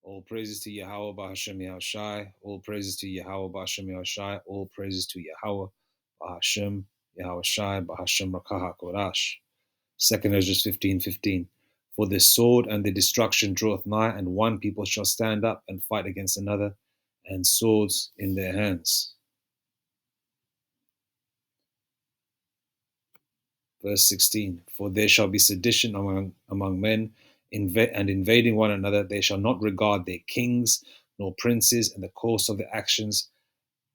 All praises to Yahweh Bahashem Yahushai. All praises to Yahweh Bahashem Yahushai. All praises to Yahweh Bahashem Yahushai Bahashem Rakah Kodash. 2 Ezra 15:15. For the sword and the destruction draweth nigh, and one people shall stand up and fight against another, and swords in their hands. Verse 16. For there shall be sedition among men, and invading one another. They shall not regard their kings nor princes, and the course of their actions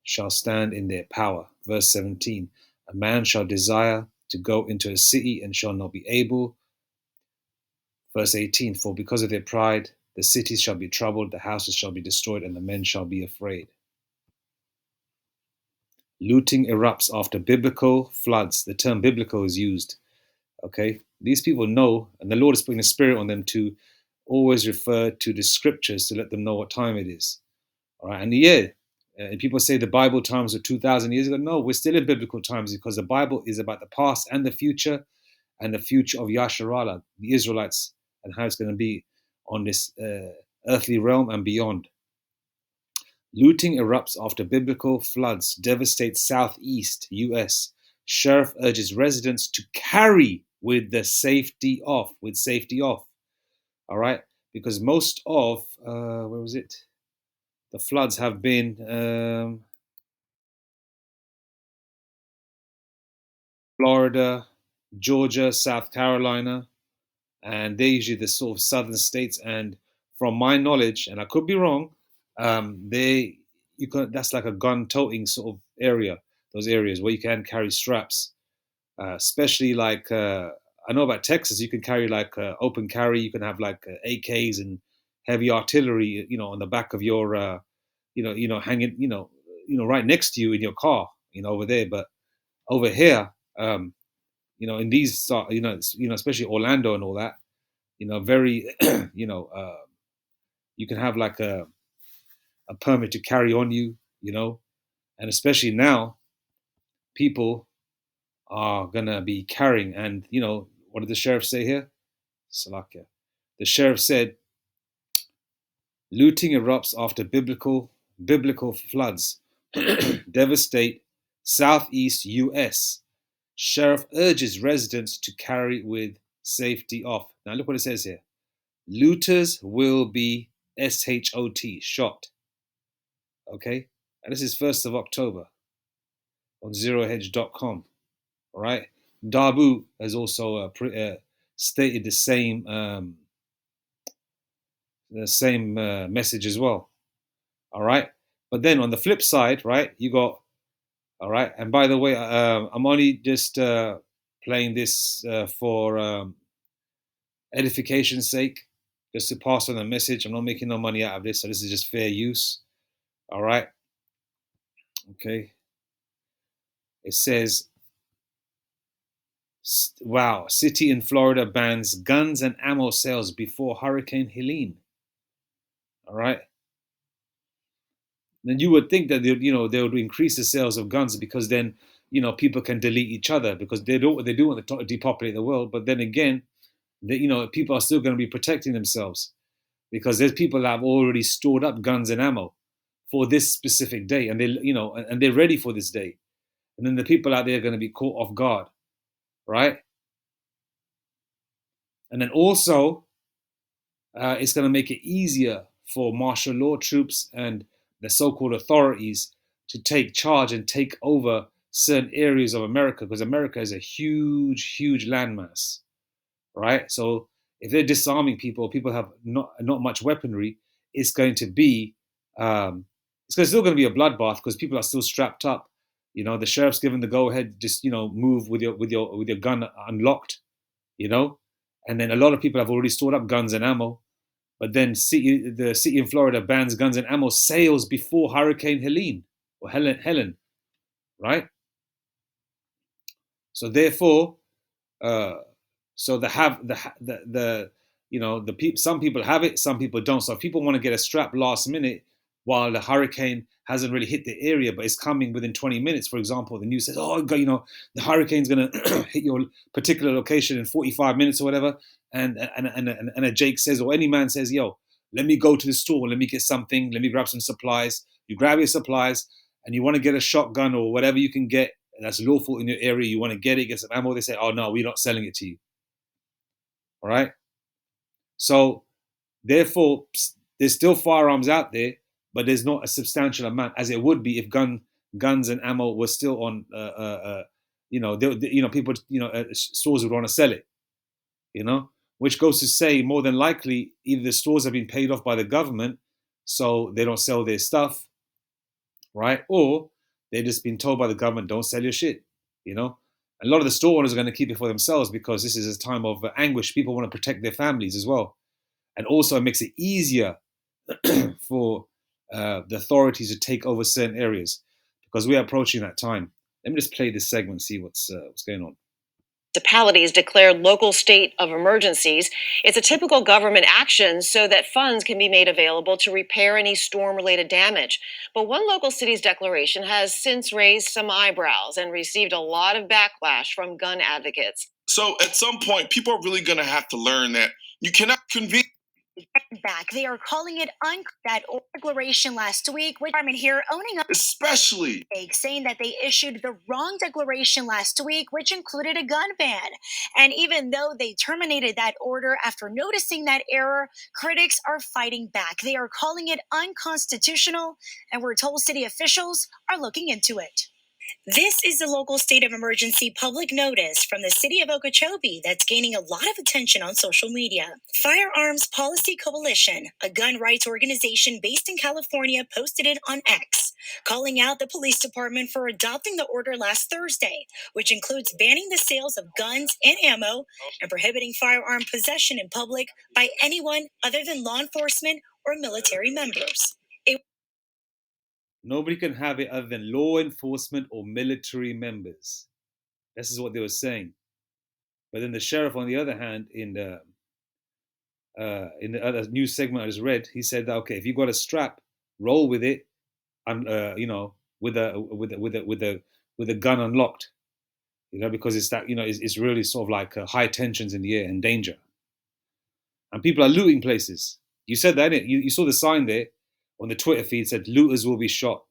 shall stand in their power. Verse 17. A man shall desire to go into a city and shall not be able. Verse 18. For because of their pride, the cities shall be troubled, the houses shall be destroyed, and the men shall be afraid. Looting erupts after biblical floods. The term biblical is used. Okay, these people know, and the Lord is putting a spirit on them to always refer to the scriptures to let them know what time it is. All right, and and people say the Bible times were 2,000 years ago. No, we're still in biblical times because the Bible is about the past and the future of Yasharallah, the Israelites, and how it's going to be on this earthly realm and beyond. Looting erupts after biblical floods devastate southeast U.S. Sheriff urges residents to carry with safety off. All right, because most of the floods have been Florida, Georgia, South Carolina, and they're usually the sort of southern states. And from my knowledge, and I could be wrong, that's like a gun-toting sort of area. Those areas where you can carry straps, especially like I know about Texas. You can carry like open carry. You can have like AKs and heavy artillery, on the back of your, hanging, right next to you in your car, over there. But over here, in these, especially Orlando and all that, very, you can have like a permit to carry on you, and especially now, people are gonna be carrying. And what did the sheriff say here? Salakia. The sheriff said, looting erupts after biblical floods devastate southeast U.S. Sheriff urges residents to carry with safety off. Now look what it says here. Looters will be shot. Okay, and this is 1st of October on zerohedge.com. All right, Dabu has also stated the same message as well. All right, but then on the flip side, right, you got, all right, and by the way, I'm only just playing this for edification's sake, just to pass on a message. I'm not making no money out of this, so this is just fair use. All right, okay. It says, wow, city in Florida bans guns and ammo sales before Hurricane Helene. All right. Then you would think that they would increase the sales of guns because then people can delete each other because they do want to depopulate the world. But then again, people are still going to be protecting themselves because there's people that have already stored up guns and ammo for this specific day, and they're ready for this day. And then the people out there are going to be caught off guard, right? And then also, it's going to make it easier for martial law troops and the so-called authorities to take charge and take over certain areas of America, because America is a huge, huge landmass, right? So if they're disarming people have not much weaponry, it's going to be, it's still going to be a bloodbath because people are still strapped up. The sheriff's given the go-ahead, just move with your gun unlocked, and then a lot of people have already stored up guns and ammo. But then the city in Florida bans guns and ammo sales before Hurricane Helene or Helen, right? So therefore, some people have it, some people don't. So if people want to get a strap last minute while the hurricane hasn't really hit the area, but it's coming within 20 minutes, for example, the news says, oh, the hurricane's going to hit your particular location in 45 minutes or whatever. And a Jake says, or any man says, yo, let me go to the store, let me get something, let me grab some supplies. You grab your supplies and you want to get a shotgun or whatever you can get that's lawful in your area. You want to get it, get some ammo. They say, oh no, we're not selling it to you. All right. So therefore, there's still firearms out there, but there's not a substantial amount as it would be if guns and ammo were still on. People, stores would want to sell it. Which goes to say more than likely either the stores have been paid off by the government, so they don't sell their stuff, right? Or they've just been told by the government, don't sell your shit. A lot of the store owners are going to keep it for themselves because this is a time of anguish. People want to protect their families as well. And also it makes it easier for the authorities to take over certain areas because we are approaching that time. Let me just play this segment and see what's going on. Municipalities declared local state of emergencies. It's a typical government action so that funds can be made available to repair any storm-related damage. But one local city's declaration has since raised some eyebrows and received a lot of backlash from gun advocates. So at some point, people are really going to have to learn that you cannot convene. Back. They are calling it that declaration last week, which I'm here owning up, especially saying that they issued the wrong declaration last week, which included a gun ban. And even though they terminated that order after noticing that error, critics are fighting back. They are calling it unconstitutional, and we're told city officials are looking into it. This is the local state of emergency public notice from the city of Okeechobee that's gaining a lot of attention on social media. Firearms Policy Coalition, a gun rights organization based in California, posted it on X, calling out the police department for adopting the order last Thursday, which includes banning the sales of guns and ammo and prohibiting firearm possession in public by anyone other than law enforcement or military members. Nobody can have it other than law enforcement or military members. This is what they were saying. But then the sheriff, on the other hand, in the other news segment I just read, he said that okay, if you got a strap, roll with it, and with a gun unlocked, because it's that it's really sort of like high tensions in the air and danger, and people are looting places. You said that, innit? You saw the sign there on the Twitter feed said looters will be shot.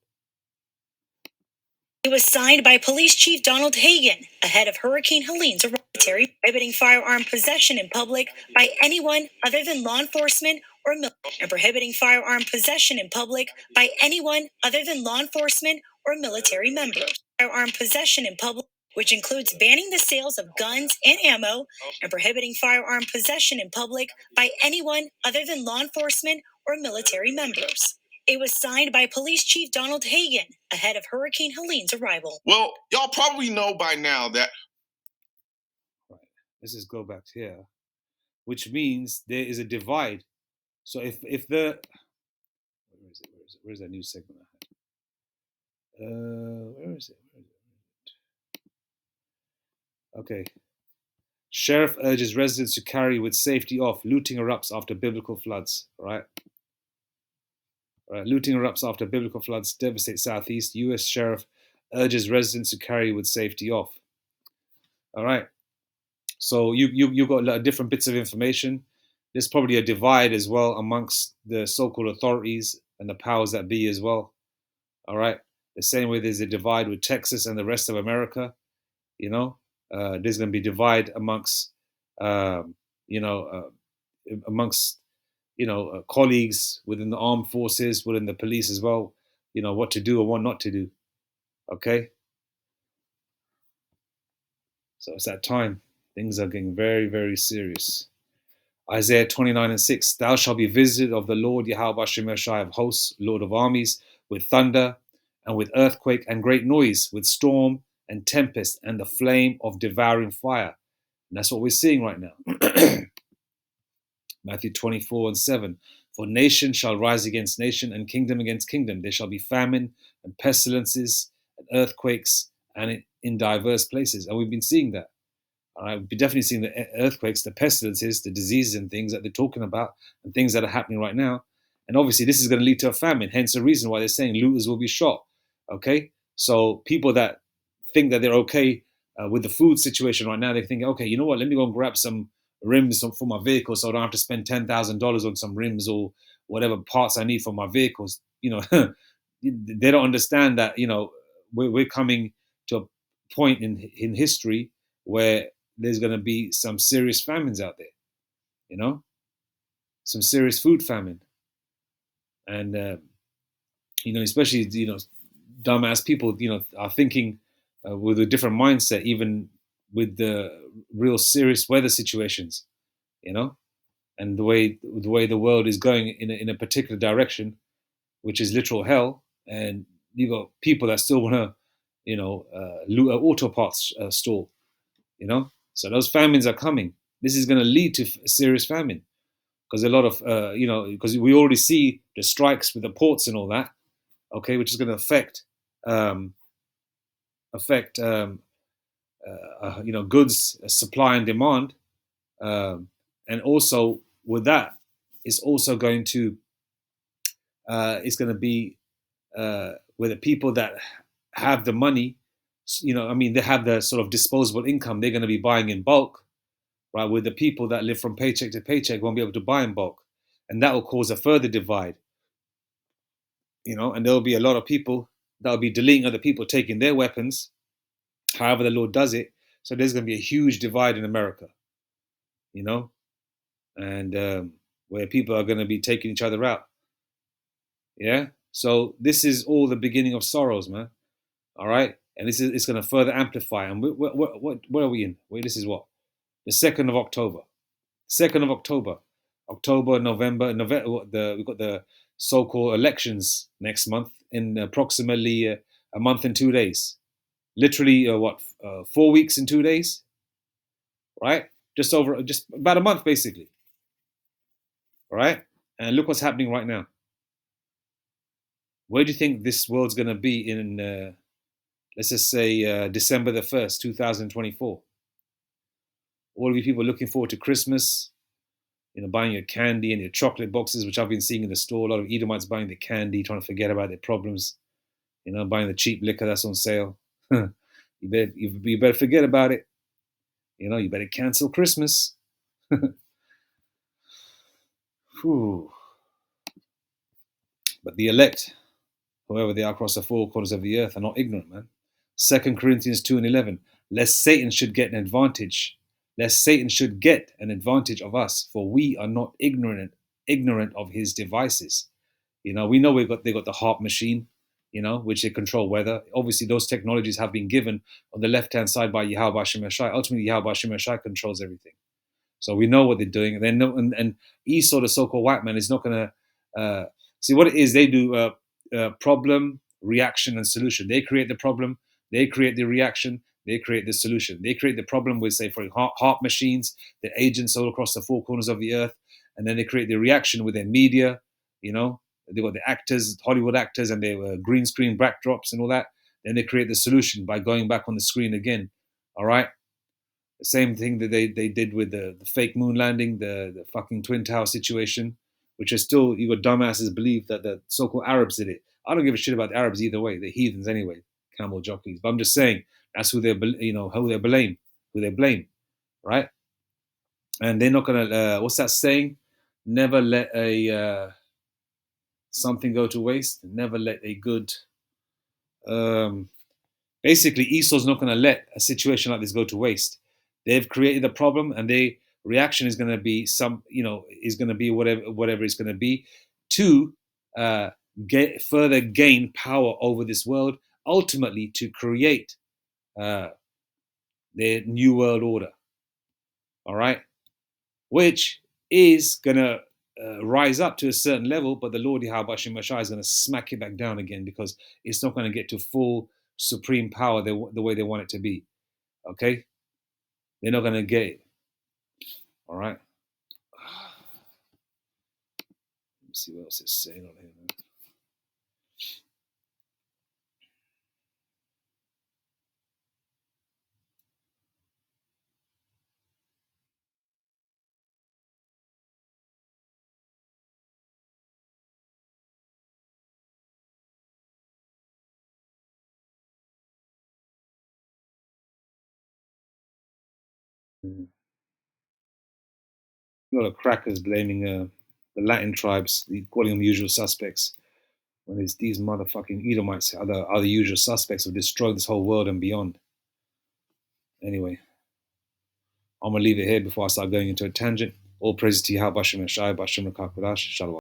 It was signed by Police Chief Donald Hagan ahead of Hurricane Helene's arrival, prohibiting firearm possession in public by anyone other than law enforcement or and prohibiting firearm possession in public by anyone other than law enforcement or military members. Firearm possession in public, which includes banning the sales of guns and ammo and prohibiting firearm possession in public by anyone other than law enforcement or military members. It was signed by Police Chief Donald Hagan ahead of Hurricane Helene's arrival. Well, y'all probably know by now that. Right. Let's just go back here, which means there is a divide. So if the where's that news segment I had? Where is it? Okay. Sheriff urges residents to carry with safety off. Looting erupts after biblical floods. All right. Looting erupts after biblical floods devastate southeast. U.S. Sheriff urges residents to carry with safety off. All right. So you got different bits of information. There's probably a divide as well amongst the so-called authorities and the powers that be as well. All right. The same way there's a divide with Texas and the rest of America. There's going to be divide amongst colleagues within the armed forces, within the police as well, what to do or what not to do. Okay? So it's that time. Things are getting very, very serious. Isaiah 29:6, thou shalt be visited of the Lord Yahweh Shemeshai of hosts, Lord of armies, with thunder and with earthquake and great noise, with storm and tempest and the flame of devouring fire. And that's what we're seeing right now. Matthew 24:7, for nation shall rise against nation and kingdom against kingdom. There shall be famine and pestilences and earthquakes and in diverse places. And we've been seeing that. All right, we've been definitely seeing the earthquakes, the pestilences, the diseases and things that they're talking about and things that are happening right now. And obviously this is going to lead to a famine, hence the reason why they're saying looters will be shot. Okay, so people that think that they're okay with the food situation right now, they think, okay, you know what, let me go and grab some rims for my vehicle, so I don't have to spend $10,000 on some rims or whatever parts I need for my vehicles. They don't understand that we're coming to a point in history where there's going to be some serious famines out there. Some serious food famine, and especially dumbass people are thinking with a different mindset, even with the real serious weather situations, and the way the world is going in a particular direction, which is literal hell. And you got people that still want to loot an auto parts store. So those famines are coming. This is going to lead to serious famine, because a lot of because we already see the strikes with the ports and all that, okay, which is going to affect goods supply and demand, and also with that, it's also going to it's going to be where the people that have the money, they have the sort of disposable income, they're going to be buying in bulk, right? With the people that live from paycheck to paycheck won't be able to buy in bulk, and that will cause a further divide. And there'll be a lot of people that'll be deleting other people taking their weapons, however the Lord does it. So there's going to be a huge divide in America, and where people are going to be taking each other out. Yeah. So this is all the beginning of sorrows, man. All right, and it's going to further amplify. And what are we in? Wait, this is what, the 2nd of October. 2nd of October, November. We've got the so-called elections next month in approximately a month and 2 days. Literally, 4 weeks and 2 days, right? Just about a month, basically. All right, and look what's happening right now. Where do you think this world's going to be in, let's just say, December the 1st, 2024? All of you people looking forward to Christmas, buying your candy and your chocolate boxes, which I've been seeing in the store. A lot of Edomites buying the candy, trying to forget about their problems, buying the cheap liquor that's on sale. You better forget about it. You better cancel Christmas. Whew. But the elect, whoever they are across the four corners of the earth, are not ignorant, man. 2 Corinthians 2:11, lest Satan should get an advantage. Lest Satan should get an advantage of us, for we are not ignorant of his devices. We know they got the harp machine, which they control weather. Obviously, those technologies have been given on the left-hand side by Yahweh Shemashai. Ultimately, Yahweh Shemashai controls everything. So we know what they're doing. And Esau, the so-called white man, is not going to see what it is. They do problem, reaction, and solution. They create the problem. They create the reaction. They create the solution. They create the problem with, say, for harp machines, the agents all across the four corners of the earth, and then they create the reaction with their media. They got the actors, Hollywood actors, and their green screen backdrops and all that. Then they create the solution by going back on the screen again. All right. The same thing that they did with the fake moon landing, the fucking Twin Tower situation, which is still, you got dumbasses believe that the so-called Arabs did it. I don't give a shit about the Arabs either way. They're heathens anyway, camel jockeys. But I'm just saying that's who who they blame, right? And they're not gonna. What's that saying? Never let a something go to waste. Never let a good. Basically, Esau's not going to let a situation like this go to waste. They've created a problem, and their reaction is going to be whatever it's going to be to further gain power over this world, ultimately to create their new world order. All right, which is going to rise up to a certain level, but the Lord Yahweh Shemashai is going to smack it back down again, because it's not going to get to full supreme power the way they want it to be. Okay, they're not going to get it. All right. Let me see what else it's saying on here, man. A lot of crackers blaming the Latin tribes, calling them usual suspects, when it's these motherfucking Edomites are the usual suspects who destroyed this whole world and beyond. Anyway, I'm gonna leave it here before I start going into a tangent. All praise to Yahweh Bashem and Shai Bashem Rakakudash. Shalom.